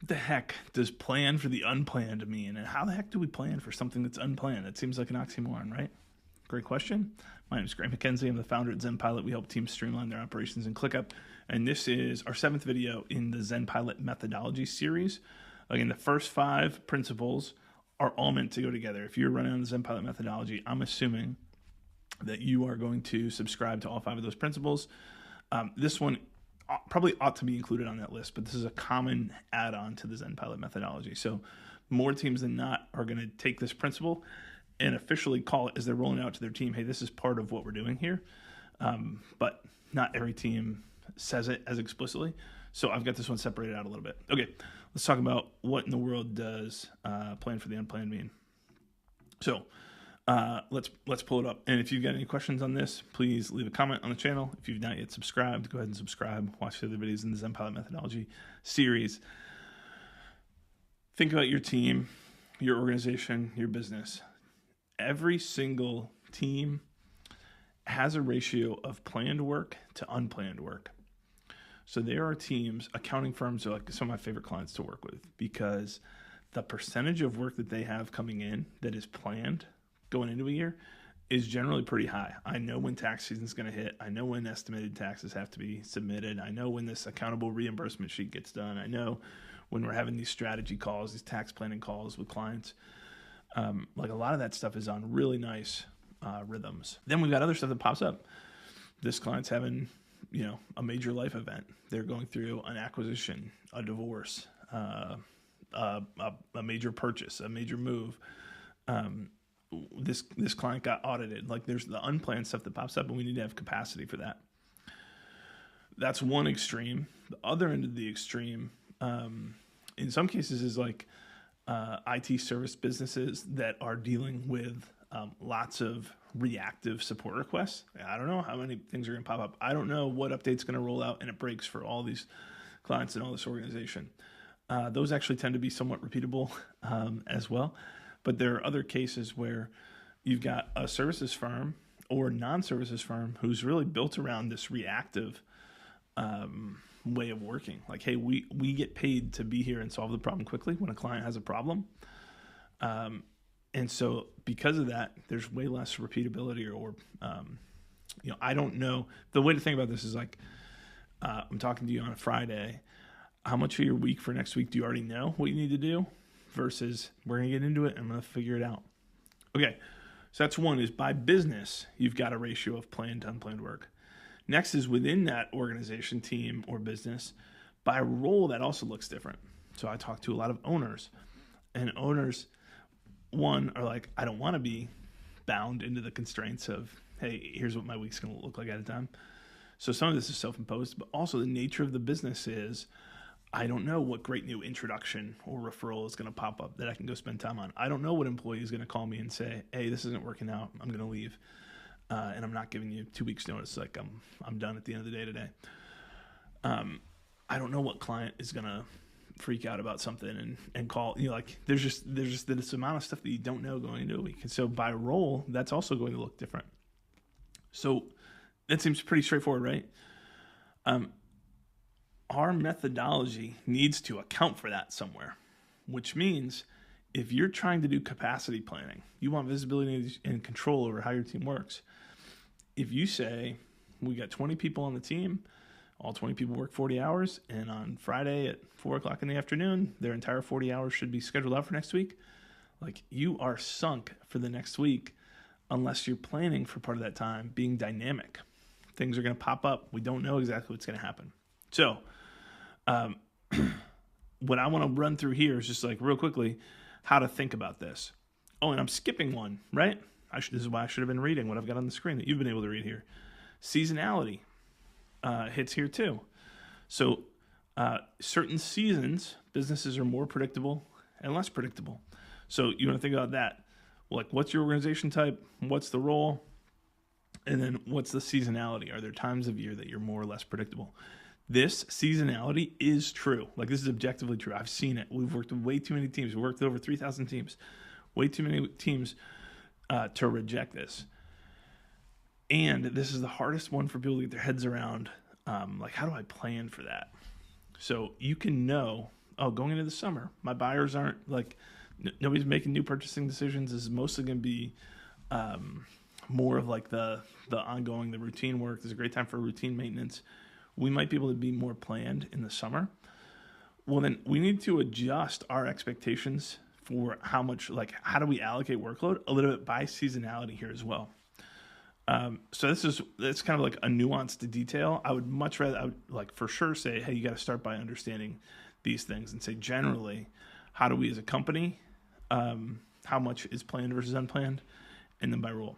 the heck does plan for the unplanned mean? And how the heck do we plan for something that's unplanned? That seems like an oxymoron, right? Great question. My name is Grant McKenzie. I'm the founder at ZenPilot. We help teams streamline their operations in ClickUp. And this is our 7th video in the ZenPilot Methodology series. Again, the first 5 principles are all meant to go together. If you're running on the ZenPilot Methodology, I'm assuming that you are going to subscribe to all 5 of those principles. This one probably ought to be included on that list, but this is a common add-on to the ZenPilot methodology. So more teams than not are going to take this principle and officially call it as they're rolling out to their team, hey, this is part of what we're doing here. But not every team says it as explicitly. So I've got this one separated out a little bit. Okay, let's talk about what in the world does plan for the unplanned mean. So let's pull it up. And if you've got any questions on this, please leave a comment on the channel. If you've not yet subscribed, go ahead and subscribe. Watch the other videos in the ZenPilot Methodology series. Think about your team, your organization, your business. Every single team has a ratio of planned work to unplanned work. So there are teams, accounting firms are like some of my favorite clients to work with because the percentage of work that they have coming in that is planned going into a year is generally pretty high. I know when tax season is going to hit. I know when estimated taxes have to be submitted. I know when this accountable reimbursement sheet gets done. I know when we're having these strategy calls, these tax planning calls with clients. Like a lot of that stuff is on really nice rhythms. Then we've got other stuff that pops up. This client's having, a major life event. They're going through an acquisition, a divorce, a major purchase, a major move. This client got audited. Like there's the unplanned stuff that pops up, and we need to have capacity for that. That's one extreme. The other end of the extreme, in some cases, is like IT service businesses that are dealing with lots of reactive support requests. I don't know how many things are going to pop up. I don't know what update's going to roll out, and it breaks for all these clients and all this organization. Those actually tend to be somewhat repeatable as well. But there are other cases where you've got a services firm or non-services firm who's really built around this reactive way of working. Like, hey, we get paid to be here and solve the problem quickly when a client has a problem. And so because of that, there's way less repeatability or I don't know. The way to think about this is like, I'm talking to you on a Friday. How much of your week for next week do you already know what you need to do? Versus we're going to get into it and I'm going to figure it out. Okay, so that's one, is by business, you've got a ratio of planned to unplanned work. Next is within that organization, team, or business, by role, that also looks different. So I talk to a lot of owners, and owners, one, are like, I don't want to be bound into the constraints of, hey, here's what my week's going to look like at a time. So some of this is self-imposed, but also the nature of the business is, I don't know what great new introduction or referral is going to pop up that I can go spend time on. I don't know what employee is going to call me and say, hey, this isn't working out. I'm going to leave. And I'm not giving you 2 weeks notice. Like I'm done at the end of the day today. I don't know what client is going to freak out about something and call, there's just this amount of stuff that you don't know going into a week. And so by role, that's also going to look different. So that seems pretty straightforward, right? Our methodology needs to account for that somewhere, which means if you're trying to do capacity planning, you want visibility and control over how your team works. If you say, we got 20 people on the team, all 20 people work 40 hours, and on Friday at 4 o'clock in the afternoon, their entire 40 hours should be scheduled out for next week, like you are sunk for the next week unless you're planning for part of that time being dynamic. Things are going to pop up. We don't know exactly what's going to happen. So what I want to run through here is just like real quickly how to think about this. Oh, and I'm skipping one, right? This is why I should have been reading what I've got on the screen that you've been able to read here. Seasonality hits here too. So certain seasons, businesses are more predictable and less predictable. So you want to think about that. Like, what's your organization type? What's the role? And then what's the seasonality? Are there times of year that you're more or less predictable? This seasonality is true. Like, this is objectively true. I've seen it. We've worked with way too many teams. We've worked with over 3,000 teams. Way too many teams to reject this. And this is the hardest one for people to get their heads around. Like, how do I plan for that? So you can know, oh, going into the summer, my buyers aren't like, nobody's making new purchasing decisions. This is mostly going to be more of like the ongoing, the routine work. This is a great time for routine maintenance. We might be able to be more planned in the summer. Well, then we need to adjust our expectations for how much, like, how do we allocate workload a little bit by seasonality here as well. So it's kind of like a nuanced detail. I would much rather, I would like for sure say, hey, you got to start by understanding these things and say, generally, how do we as a company, how much is planned versus unplanned, and then by rule.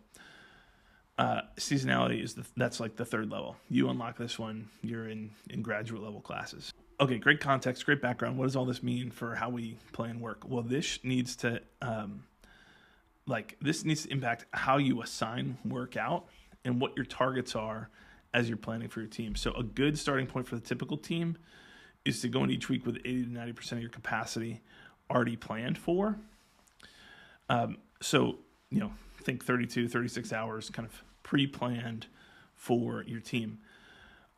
Seasonality that's like the third level. You unlock this one, you're in graduate level classes. Okay, great context, great background. What does all this mean for how we plan work? Well, this needs to impact how you assign work out and what your targets are as you're planning for your team. So a good starting point for the typical team is to go in each week with 80 to 90% of your capacity already planned for. So, think 32, 36 hours kind of pre-planned for your team.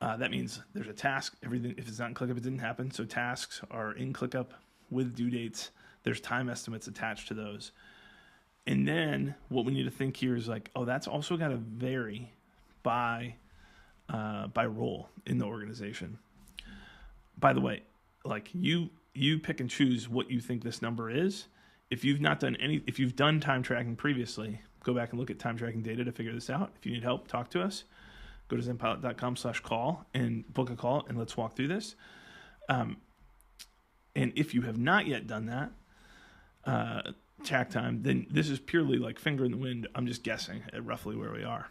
That means there's a task. Everything, if it's not in ClickUp, it didn't happen. So tasks are in ClickUp with due dates. There's time estimates attached to those. And then what we need to think here is like, oh, that's also got to vary by role in the organization. By the way, like you pick and choose what you think this number is. If you've done time tracking previously, go back and look at time tracking data to figure this out. If you need help, talk to us. Go to zenpilot.com/call and book a call, and let's walk through this. And if you have not yet done that, track time, then this is purely like finger in the wind. I'm just guessing at roughly where we are.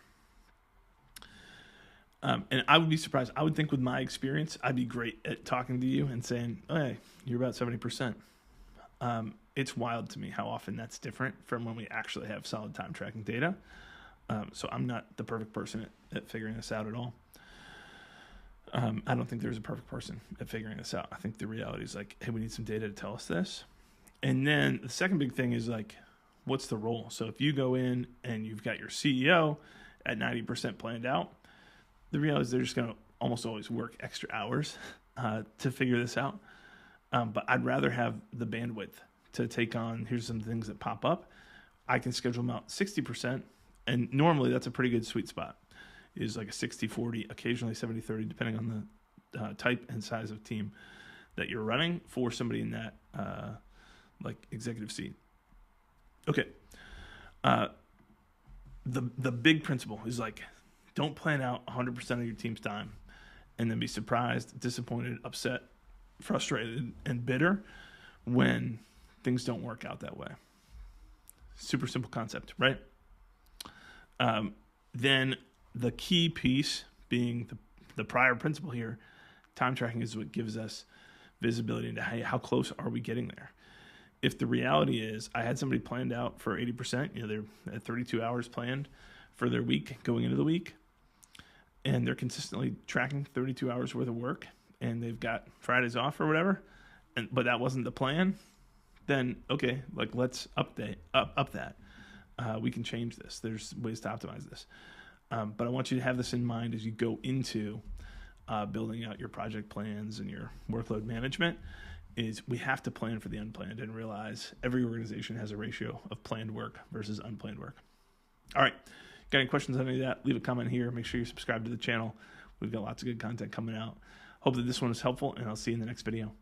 And I would be surprised. I would think with my experience, I'd be great at talking to you and saying, oh, hey, you're about 70%. It's wild to me how often that's different from when we actually have solid time tracking data. So I'm not the perfect person at figuring this out at all. I don't think there's a perfect person at figuring this out. I think the reality is like, hey, we need some data to tell us this. And then the second big thing is like, what's the role? So if you go in and you've got your CEO at 90% planned out, the reality is they're just going to almost always work extra hours to figure this out. But I'd rather have the bandwidth to take on, here's some things that pop up. I can schedule them out 60%. And normally that's a pretty good sweet spot, is like a 60-40, occasionally 70-30, depending on the type and size of team that you're running for somebody in that like executive seat. Okay. The big principle is like, don't plan out 100% of your team's time and then be surprised, disappointed, upset, frustrated, and bitter when things don't work out that way. Super simple concept, right? Then the key piece being the prior principle here, time tracking is what gives us visibility into how close are we getting there. If the reality is I had somebody planned out for 80%, they're at 32 hours planned for their week going into the week, and they're consistently tracking 32 hours worth of work, and they've got Fridays off or whatever, but that wasn't the plan, then okay, like let's up that. We can change this. There's ways to optimize this. But I want you to have this in mind as you go into building out your project plans and your workload management, is we have to plan for the unplanned and realize every organization has a ratio of planned work versus unplanned work. All right. Got any questions on any of that? Leave a comment here. Make sure you subscribe to the channel. We've got lots of good content coming out. Hope that this one is helpful, and I'll see you in the next video.